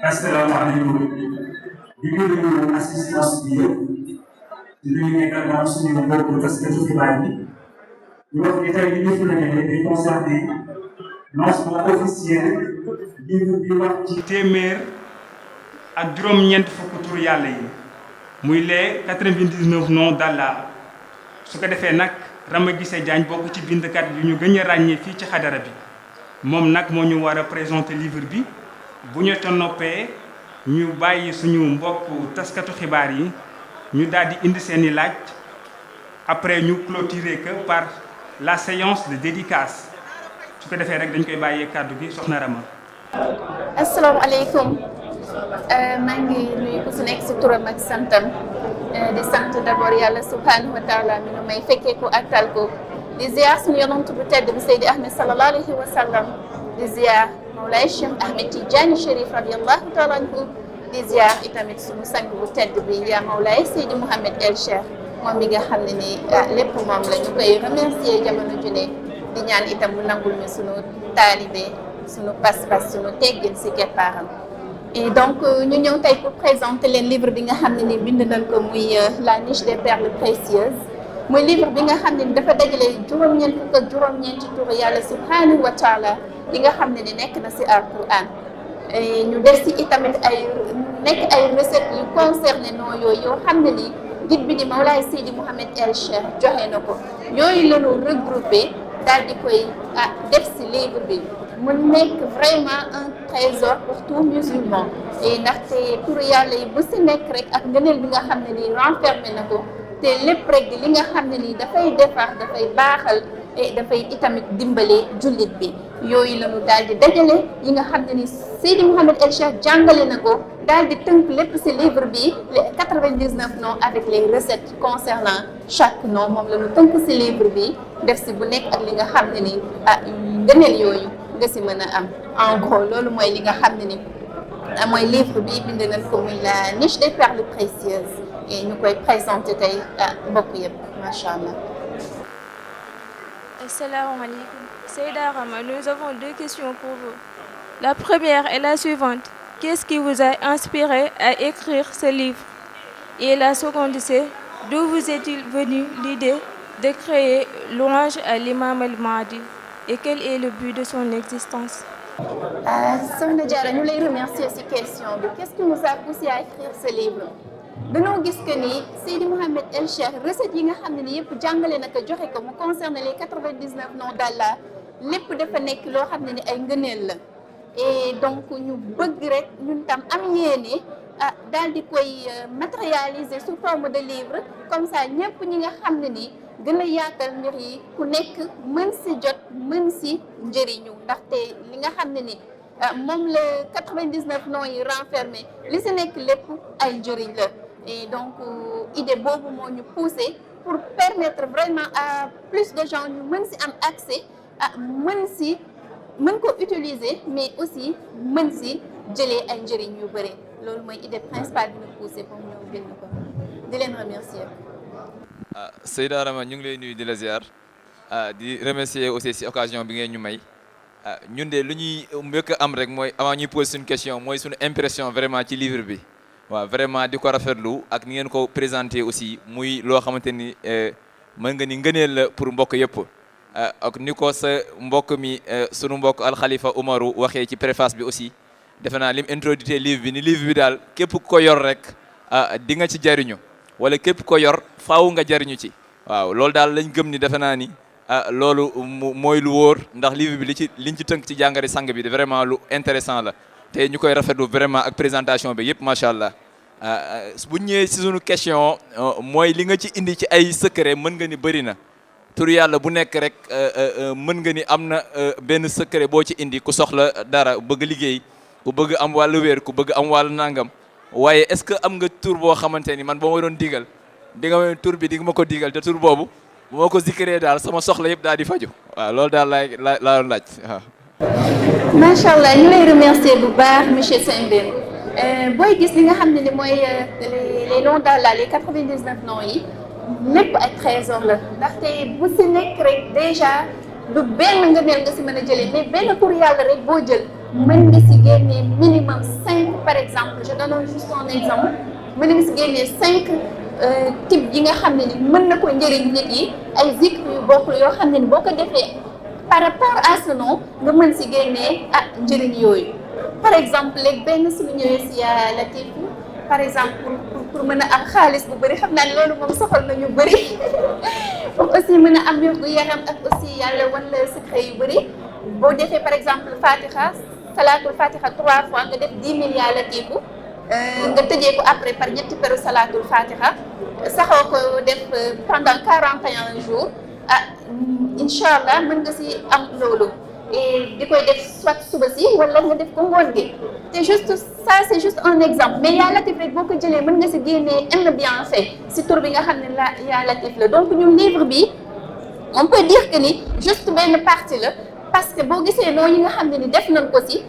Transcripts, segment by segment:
asalaamaaleykum di nuyu assistance bi yëpp di nuyu également suñu mbokku taskatu xibaar yi di wax ni tey li ñu fi nekk day concerné lancement officiel livre bi wax ci téeméer ak juróom-ñeent fukk tur yàlla yi muy les 99 noms d'Allah su ko defee nag Rama Guissé Diagne bokk ci bindkat yu ñu gën a ràññee fii ci xadara bi moom nag moo ñu war a présenter livre bi bu ñu ta noppee ñu bàyyi suñu mbokk taskatu xibaar yi ñu daal di indi seeni laaj après ñu clôturer que par la séance de dédicace su ko defee rek dañ koy bàyyee kàddu gi soxna Rama. asalaamaaleykum maa ngi nuyu ku si nekk si turam ak santam di sant d'abord yàlla subhanahu wa taala mi nu may fekkee ko ak tal ko di ziar suñu yonent bu tedd bi Seydi Ahmed sallallahu alayhi wa sallam di ziar Mawlaay Cheikh Ahmed Tidiane Chérif radiyallahu taala anhu di ziar itamit suñu sang bu tedd bi yaa Mawlaay Seydi Mouhamed El Cheikh moom mi nga xam ne ni lépp moom la ñu koy remercier jamono ju ne di ñaan itam mu nangul ñu suñu taalibe suñu pas-pas suñu teggin si keppaaram. Et donc ñu ñëw tey pour présenter leen livre bi nga xam ne ni bind nañ ko muy la niche des perles précieuses muy livre bi nga xam ne ni dafa dajale juróom-ñeent fukk ak juróom-ñeenti tur yàlla subhanahu wa taala li nga xam ne ni nekk na si alquran ñu def si itamit ay recettes yu concerné noo yooyu yoo xam ne ni guide bi di Mawlaay Seydi Mouhamed El Cheikh joxe na ko yooyu la ñu regroupé daal di koy def si livre bi mu nekk vraiment un trésor pour tout musulman et ndaxte pour yàlla yi bu si nekk rek ak ngëneel bi nga xam ne nii renfermé na ko te lépp rek li nga xam ne nii dafay defar dafay baaxal et dafay itamit dimbale jullit bi yooyu la ñu daal di dajale yi nga xam ne ni Seydi Mouhamed El Cheikh jàngale na ko daal di tënk lépp si livre bi les 99 noms avec les recettes concernant chaque nom moom la ñu tënk si livre bi def si bu nekk ak li nga xam ne ni ngëneel yooyu nga si mën a am en gros loolu mooy li nga xam ne ni mooy livre bi bind nañ ko muy la niche des perles précieuses et ñu koy présenté tey mbokk yëpp macha allah. Assalamu alaikum. Seyda Rama, nous avons deux questions pour vous. La première est la suivante. Qu'est-ce qui vous a inspiré à écrire ce livre? Et la seconde c'est, d'où vous est-il venue l'idée de créer louange à l'imam al-Mahdi? Et quel est le but de son existence? Soxna Diarra ñu lay remercier ci question bi. Qu'est-ce qui nous a poussé à écrire ce livre? dañoo gis que ni Seydi Mouhamed El Cheikh recettes yi nga xam ne ni yëpp jàngale na ko joxe ko mu concerne les 99 noms d'Allah lépp dafa nekk loo xam ne ni ay ngëneel la et donc ñu bëgg rek ñun tam am yéene daal di koy matérialiser sous forme de livre comme ça ñëpp ñi nga xam ne ni gën a yaatal mbir yi ku nekk mën si jot mën si njëriñu ndaxte li nga xam ne ni moom la 99 noms yi renfermé li si nekk lépp ay njëriñ la et donc idée boobu moo ñu poussé pour permettre vraiment à plus de gens ñu mën si am accès mën ko utiliser mais aussi mën si jëlee ay njëriñ yu bëri loolu mooy idée principale bi ñu poussé pour ñu bind ko di leen remercier. Seyda Rama ñu ngi lay nuyu di la ziar di remercier aussi si occasion bi ngeen ñu may ñun de lu ñuy mbëkk am rek mooy avant ñuy poser suñu question mooy suñu impression vraiment ci livre bi waaw vraiment di ko rafetlu ak ni ngeen ko présenté aussi muy loo xamante ni mën nga ni ngëneel la pour mbokk yëpp ak ni ko sa mbokk mi sunu mbokk alxalifa Umaru waxee ci préface bi aussi defe naa lim introduire livre bi ni livre bi daal képp ku ko yor rek di nga ci jariñu wala képp ko yor faaw nga jariñu ci waaw loolu daal lañ gëm ni defe naa ni loolu mooy lu wóor ndax livre bi liñ ci tënk ci jàngari sang bi vraiment lu intéressant la te ñu koy rafetlu vraiment ak présentation bi yëpp macha allah bu ñëwee si suñu question mooy li nga ci indi ci ay secret mën nga ni bëri na tur yàlla bu nekk rek mën nga ni am na benn secret boo ci indi ku soxla dara bëgg liggéey ku bëgg am wàllu wér ku bëgg am wàllu nangam waaye est-ce que am nga tur boo xamante ni man boo ma doon digal di nga ma tur bi di nga ma ko digal te tur boobu bu ma ko zikree daal sama soxla yëpp daal di faju waaw loolu daal laa doon laaj waaw. macha allah ñu lay remercier bu baax monsieur Sembène booy gis li nga xam ne ni mooy les noms d'Allah les 99 noms yi lépp ay trésor la ndaxte bu si nekk rek déjà du benn ngëneel nga si mën a jëlee mais benn tur yàlla rek boo jël mën nga si génnee minimum 5 par exemple je donne juste un exemple mën nga si génnee 5 types yi nga xam ne ni mën na ko njëriñ nit yi ay zikr yu bokkul yoo xam ne ni boo ko defee par rapport à ce nom nga mën si génnee njëriñ yooyu par exemple léegi benn suñu ñëwee si yaa latif par exemple pour mën a am xaalis bu bëri xam naa ne loolu moom soxal na ñu bëri pour aussi mën a am wérgu yaram ak aussi yàlla wan la secret yu bëri boo defee par exemple fatiha salaatul fatiha 3 fois nga def 10 000 yaa latifu nga tëjee ko après par ñetti peru salaatul fatiha saxoo ko def pendant 41 jours incha allah mën nga si am loolu et di koy def soit suba si wala nga def ko ngoon gi te juste ça c'est juste un exemple mais yaa latif rek boo ko jëlee mën nga si génnee un bienfait si tur bi nga xam ne la yaa latif la donc ñun livre bi on peut dire que ni juste benn partie la parce que boo gisee noonu yi nga xam ne ni def nañ ko si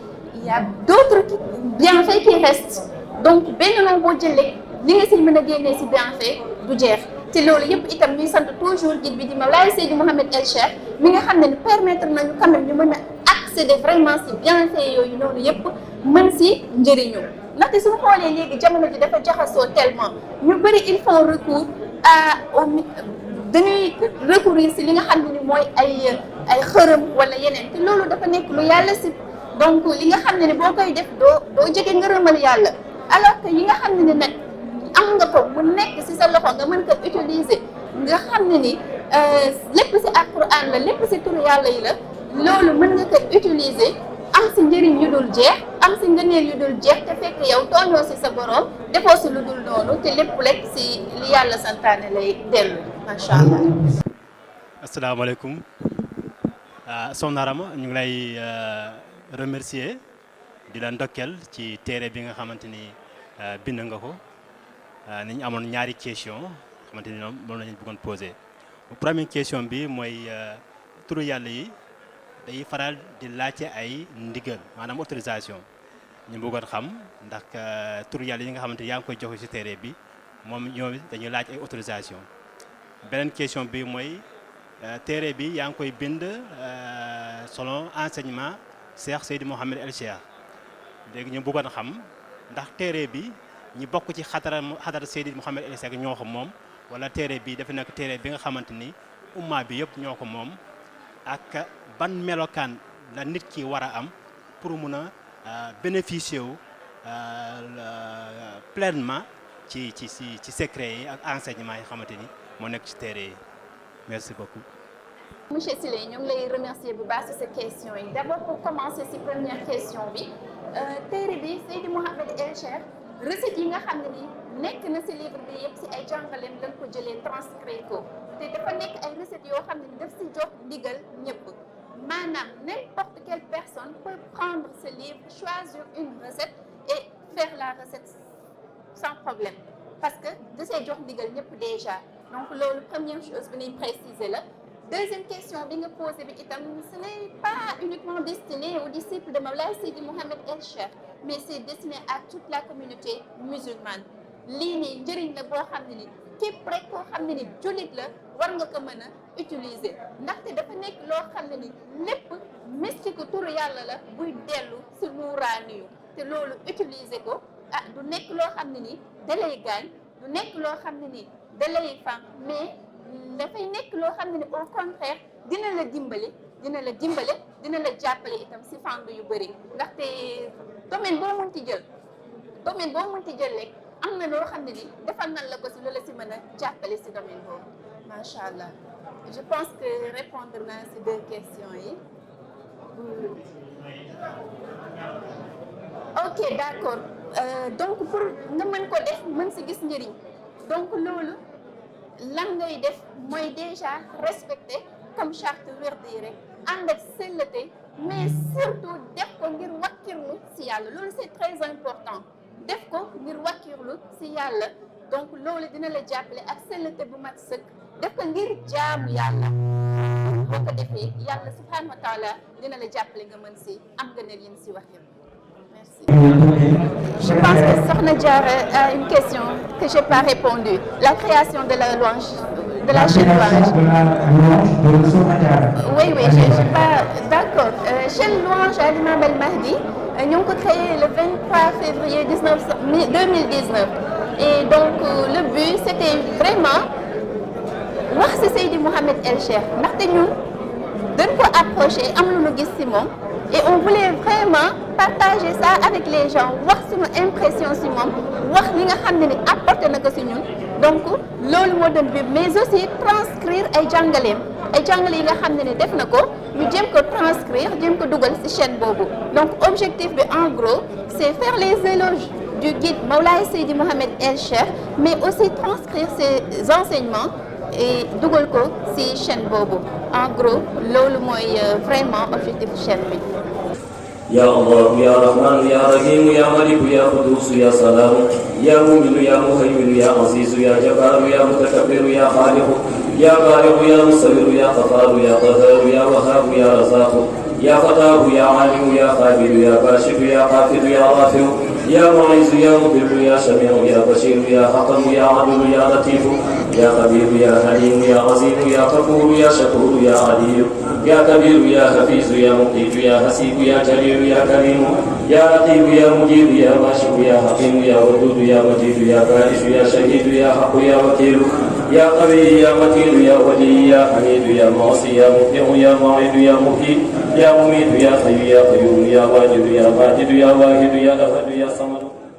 y a d'autres bienfaits qui restent donc benn noonu boo jëlee li nga si mën a génnee si bienfait du jeex te loolu yëpp itam ñuy sant toujours guide bi di Mawlaay Seydi Mouhamed El Cheikh mi nga xam ne ni permettre nañu quand même ñu mën a accéder vraiment si bienfait yooyu noonu yëpp mën si njëriñu ndaxte suñu xoolee léegi jamono ji dafa jaxasoo tellement ñu bëri ils font recours dañuy recourir si li nga xam ne ni mooy ay xërëm wala yeneen te loolu dafa nekk lu yàlla si donc li nga xam ne ni boo koy def doo jege ngërëmal yàlla alors que yi nga xam ne ni nag am nga ko mu nekk si sa loxo nga mën ko utiliser nga xam ne ni lépp si alquran la lépp si turu yàlla yi la loolu mën nga ko utiliser am si njëriñ yu dul jeex am si ngëneel yu dul jeex te fekk yow tooñoo si sa borom defoo si lu dul noonu te lépp rek si li yàlla santaane lay dellu macha allah. asalaamaaleykum Soxna Rama ñu ngi lay remercier di la ndokkeel ci téere bi nga xamante ni bind nga ko. nañu amoon ñaari question xamante ni moom lañu bëggoon poser première question bi mooy turu yàlla yi day faral di laajte ay ndigal maanaam autorisation ñu bëggoon xam ndax turu yàlla yi nga xamante ni yaa ngi koy joxe ci téere bi moom ñoom dañuy laaj ay autorisation beneen question bi mooy téere bi yaa ngi koy bind selon enseignement Cheikh Seydi Mouhamed El Cheikh léegi ñu bëggoon xam ndax téere bi ñi bokk ci xadara Seydi Mouhamed El Cheikh ñoo ko moom wala téere bi dafa nekk téere bi nga xamante ni umma bi yëpp ñoo ko moom ak ban melokaan la nit ki war a am pour mun a bénéficier wu pleinement ci secret yi ak enseignement yi xamante ni moo nekk ci téere yi merci beaucoup. Monsieur Sile ñu ngi lay remercier bu baax ci sa question yi d'abord pour commencer ci première question bi téere bi Seydi Mouhamed El Cheikh recette yi nga xam ne ni nekk na ci livre bi yëpp ci ay jàngaleem lañ ko jëlee transcrit ko te dafa nekk ay recettes yoo xam ne ni daf ci jox ndigal ñëpp maanaam n'importe quelle personne peut prendre ce livre choisir une recette et faire la recette sans problème parce que da see jox ndigal ñëpp déjà donc loolu première chose bi ñuy préciser la. Deuxième question bi nga posé bi itam ce n'est pas uniquement destiné aux disciples de Mawlaay Seydi Mouhamed El Cheikh mais c'est destiné à toute la communauté musulmane lii nii njëriñ la boo xam ne ni képp rek koo xam ne ni jullit la war nga ko mën a utiliser ndaxte dafa nekk loo xam ne ni lépp mystique turu yàlla la buy dellu si nuuraani yu te loolu utiliser ko du nekk loo xam ne ni da lay gaañ du nekk loo xam ne ni da lay fan mais dafay nekk loo xam ne ni au contraire dina la dimbale dina la jàppale itam si fànn yu bëri ndaxte domaine boo mënti jël rek am na loo xam ne ni defal nañ la ko si loola si mën a jàppale si domaine boobu macha allah je pense que répondre naa si 2 questions yi ok d'accord donc pour nga mën ko def mën si gis njëriñ donc loolu lan ngay def mooy déjà respecter comme charte werd yi rek ànd ak selleté mais surtout def ko ngir wakkirlu si yàlla loolu c'est très important def ko ngir wakkirlu si yàlla donc loolu dina la jàppale ak selleté bu mat sëkk def ko ngir jaamu yàlla boo ko defee yàlla subhanahu wa taala dina la jàppale nga mën si am nga ne yin si wax yëpp Je pense que Sokhna Diarra a une question que je n'ai pas répondu. La création de la louange, de la chaîne louange. Oui, je suis pas d'accord. Chaîne louange à l'imam El Mahdi, nous avons créé le 23 février 2019. Et donc, le but, c'était vraiment wax ci Seydi Mouhamed El Cheikh. Ndaxte ñun dañ ko approché am lu ñu gis ci moom et on voulait vraiment partager ça avec les gens wax suñu impression ci moom wax li nga xam ne ni apporté na ko ci ñun donc loolu moo doon bi mais aussi transcrire ay jàngaleem yi nga xam ne ni def na ko ñu jéem ko transcrire jéem ko dugal ci chaîne boobu donc objectif bi en gros c'est faire les éloges du guide Mawlaay Seydi Mouhamed El Cheikh mais aussi transcrire ses enseignements et dugal ko ci chaîne boobu en gros loolu mooy vraiment objectif chaîne bi. يا الله يا رحمن يا رحيم يا ملك يا قدوس يا سلام يا مؤمن يا مهيمن يا عزيز يا جبار يا متكبر يا خالق يا بارئ يا مصور يا غفار يا قهار يا وهاب يا رزاق يا فتاه يا عالم يا خابر يا كاشف يا قافر يا رافع يا معز يا مضل يا سميع يا بصير يا حكم يا عدل يا لطيف يا خبير يا حليم يا عظيم يا غفور يا شكور يا عليم يا كبير يا حفيظ يا مقيت يا حسيب يا جليل يا كريم يا رقيب يا مجيب يا ماشي يا حكيم يا ودود يا مجيد يا بارش يا شهيد يا حق يا وكيل يا قوي يا متين يا ولي يا حميد يا معصي يا مطيع يا معيد يا مقيت يا مميت يا حي يا قيوم يا واجد يا ماجد يا واحد يا أحد يا صمد